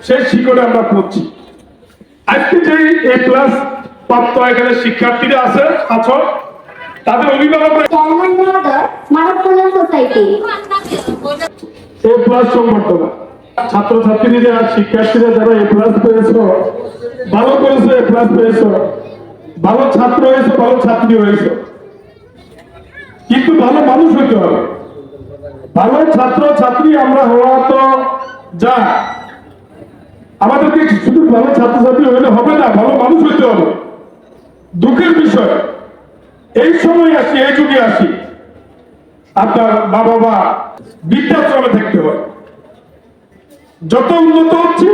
সেই শিকড়ে আমরা পড়ছি। আজকে যে এ প্লাস প্রাপ্ত এখানে শিক্ষার্থীরা আছো তাদের অভিভাবকরা মানব কল্যাণ সোসাইটি এ প্লাস সংবর্ধনা ছাত্রছাত্রীরা শিক্ষার্থীরা যারা এ প্লাস পেয়েছো, ভালো করেছো, এ প্লাস পেয়েছো, ভালো ছাত্র হয়েছে, ভালো ছাত্রী হয়েছে, কিন্তু ভালো মানুষ হইতে হবে। ভালো ছাত্র ছাত্রী আমরা হওয়া তো যা, আমাদেরকে শুধু ভালো ছাত্রছাত্রী হইলে হবে না, ভালো মানুষ হইতে হবে। দুঃখের বিষয় এই সময় আসি, এই যুগে আসি, আপনার মা বাবা বৃদ্ধাশ্রমে থাকতে হয়। যত উন্নত হচ্ছে,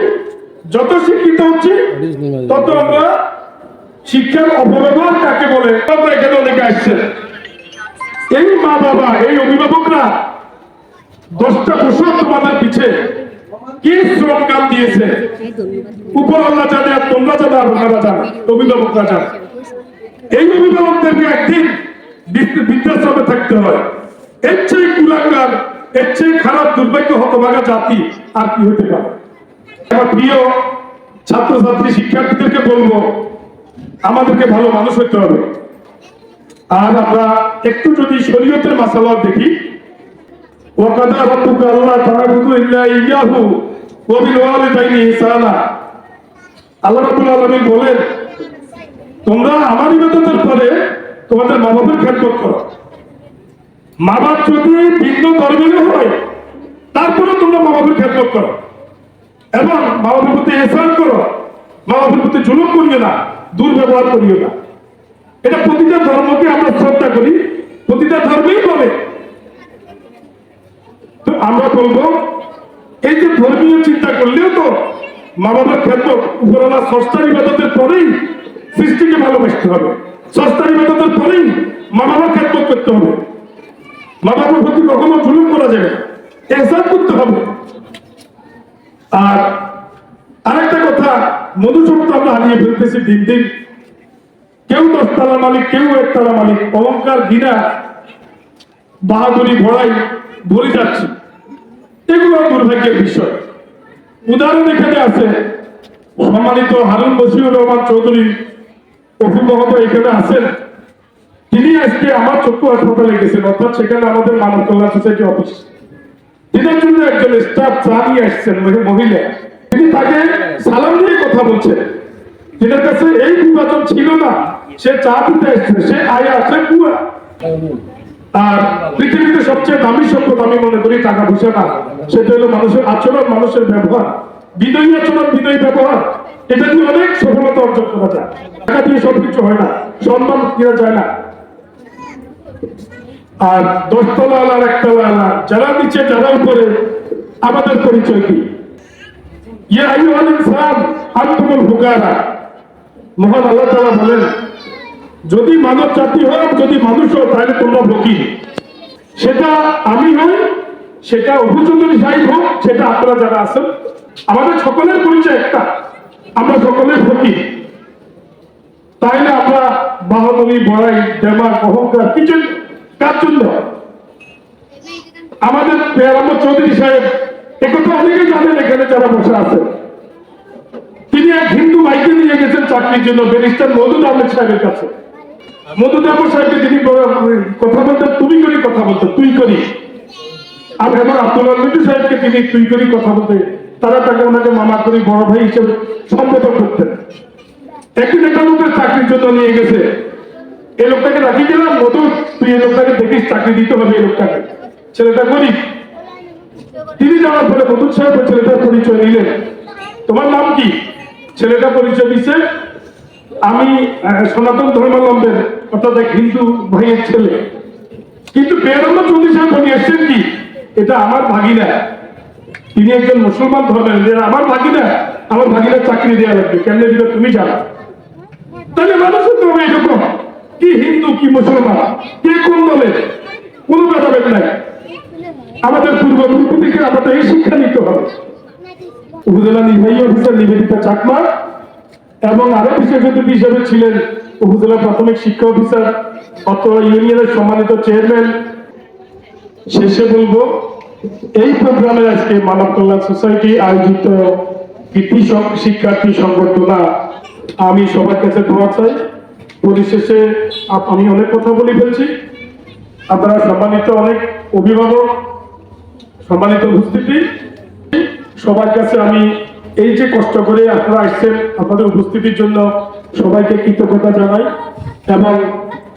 যত শিক্ষিত হচ্ছে, তত আমরা শিক্ষার অপব্যবহার কাকে বলে আমরা এখানে অনেকে আসছে। এই মা বাবা, এই অভিভাবকরা 10টা বছর তোমাদের পিছে কি শ্রম কাম দিয়েছে, উপর আল্লাহ জানে, আর তোমরা জানো, আর ওনারা জানো, অভিভাবকরা জানে। এই অভিভাবকদেরকে একদিন বৃদ্ধাশ্রমে থাকতে হয়। এর চেয়ে কুলাঙ্গার, এর চেয়ে খারাপ দুর্ভাগ্য হতভাগা জাতি আর কি হতে পারে। আমার প্রিয় ছাত্রছাত্রী শিক্ষার্থীদেরকে বলবো, আমাদেরকে ভালো মানুষ হতে হবে। আর আমরা একটু যদি শরীয়তের মাসালা দেখি, ওয়াকাদা রাব্বুকা আল্লা তা'বুদু ইল্লা ইয়্যাহু ওয়া বিল ওয়ালিদাইনি ইহসানা। আল্লাহ রাব্বুল আলামিন বলেন, তোমরা আমার ইবাদতের পরে তোমাদের মা বাবার খেদমত করো। মা বাপ যদি ভিন্ন ধর্মের হয়, তারপরে তোমরা মা বাবার খেদমত করো এবং মা বাবার প্রতি ইহসান করো। মা বাবার প্রতি জুলুম করিও না, দুর্ব্যবহার করিও না। এটা প্রতিটা ধর্মকে আমরা শ্রদ্ধা করি, প্রতিটা ধর্মেই বলে। তো আমরা বলবো, এই যে ধর্মীয় চিন্তা করলেও তো মা বাবার খেদমত উপরওয়ালা স্রষ্টার ইবাদতের পরেই সৃষ্টিকে ভালোবাসতে হবে। স্রষ্টার ইবাদতের পরেই মা বাবার খেদমত করতে হবে। মা বাবার প্রতি কখনো জুলুম করা যাবে, ইহসান করতে হবে। আর আরেকটা কথা, মধুচক্র আমরা হারিয়ে ফেলতেছি দিন দিন। কেউ 10 তলা মালিক, কেউ 1 তলা মালিক, অহংকার, ঘৃণা, বাহাদুরি, ভরাই ভরে যাচ্ছে। এগুলো দুর্ভাগ্যের বিষয়। উদাহরণ এখানে আছে, সম্মানিত হারুন বশির রহমান চৌধুরী অভিভাবক এখানে আছেন। তিনি আজকে আমার চক্ষু হাসপাতালে গেছেন, অর্থাৎ সেখানে আমাদের মানব কল্যাণ সোসাইটি অফিস। দিনের জন্য একজন স্টাফ চা নিয়ে আসছেন, মহিলা। তিনি তাকে সালাম দিয়ে কথা বলছেন। তিনার কাছে এই নির্বাচন ছিল না, সে চা দিতে আসছে, সে আয়া, সে কুয়া। আর পৃথিবীতে সবচেয়ে দামি সম্পদ আমি মনে করি টাকা পয়সা না, সেটা হলো মানুষের আচরণ, মানুষের ব্যবহার, বিনয়ী আচরণ, বিনয়ী ব্যবহার। এটা দিয়ে অনেক সফলতা অর্জন করা যায়। টাকা দিয়ে সবকিছু হয় না, সম্মান কেনা যায় না। আর 10 তলা আলার 1 তলা আলা, যারা নিচে যারা উপরে, আমাদের পরিচয় কি? ইয়া আইয়ুহাল ইনসান আনতুমুল ফুকারা। মহান আল্লাহ তাআলা বলেন, যদি মানব জাতি হয়, যদি মানুষ হয়, তাহলে তোমরা ফকির। সেটা আমি হই, সেটা অভিযোগী সাহেব হোক, সেটা আপনারা যারা আছেন, আমাদের সকলের পরিচয় একটা, আমরা সকলের ফকির। তাইলে আমরা বাহাদুরি, বড়াই, দেমাগ, অহংকার কিছু কার জন্য? আমাদের পেয়ারাম্মদ চৌধুরী সাহেব একথা অনেকে জানেন এখানে যারা বসে আছে। তিনি এক হিন্দু ভাইকে নিয়ে গেছেন চাকরির জন্য ব্যারিস্টার মওদুদ আহমেদ সাহেবের কাছে। মওদুদ আহমেদ সাহেবকে তিনি কথা বলতেন, তুমি করি কথা বলতেন, তুই করি। আর এবার আব্দুল্লাহ মিন্টু সাহেবকে তিনি তুই করি কথা বলতে, তারা তাকে ওনাকে মামা করি, বড় ভাই হিসেবে সম্বোধন করতেন। একদিন একটা লোকের চাকরির জন্য নিয়ে গেছে, এই লোকটাকে রাখি গেলাম, মধুর তুই এই লোকটাকে দেখিস, চাকরি দিতে হবে এই লোকটাকে, ছেলেটা গরিব। তিনি যাওয়ার পরে মধুর সাহেব ছেলেটার পরিচয় নিলেন। তোমার নাম কি? ছেলেটা পরিচয় দিচ্ছে, আমি সনাতন ধর্মাবলম্বীর, অর্থাৎ এক হিন্দু ভাইয়ের ছেলে। কিন্তু পেয়ারাম্মদ চৌধুরী সাহেব বলে এসছেন কি, এটা আমার ভাগিনা, তিনি একজন মুসলমান ধর্মের, আমার ভাগিনা, আমার ভাগিনার চাকরি দেওয়া লাগবে, কেমনে দিবে তুমি জানো। তাহলে মানুষের তো এরকম, কি হিন্দু কি মুসলমান, কে কোন দলে, কোন ভেদাভেদ নাই। আমাদের পূর্ববর্তী থেকে আমাদের এই শিক্ষা নিতে হবে। উপজেলা নির্বাহী অফিসার নিবেদিতা চাকমা এবং আরো বিশেষ অতিথি হিসেবে ছিলেন উপজেলা প্রাথমিক শিক্ষা অফিসার, অত্র ইউনিয়নের সম্মানিত চেয়ারম্যান। শেষে বলবো, এই প্রোগ্রামে আজকে মানব কল্যাণ সোসাইটি আয়োজিত কৃতি শিক্ষার্থী সংবর্ধনা, আমি সবার কাছে দোয়া চাই। পরিশেষে আমি অনেক কথা বলে ফেলছি। আপনারা সম্মানিত অনেক অভিভাবক, সম্মানিত উপস্থিতি, সবার কাছে আমি এই যে কষ্ট করে আপনারা আসছেন, আপনাদের উপস্থিতির জন্য সবাইকে কৃতজ্ঞতা জানাই এবং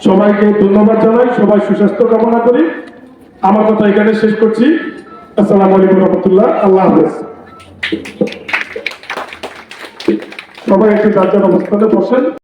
সবাইকে ধন্যবাদ জানাই। সবাই সুস্বাস্থ্য কামনা করি। আমার কথা এখানে শেষ করছি। আসসালামু আলাইকুম রহমতুল্লাহ। আল্লাহ হাফেজ। সবাই একটু যার যার অবস্থানে বসেন।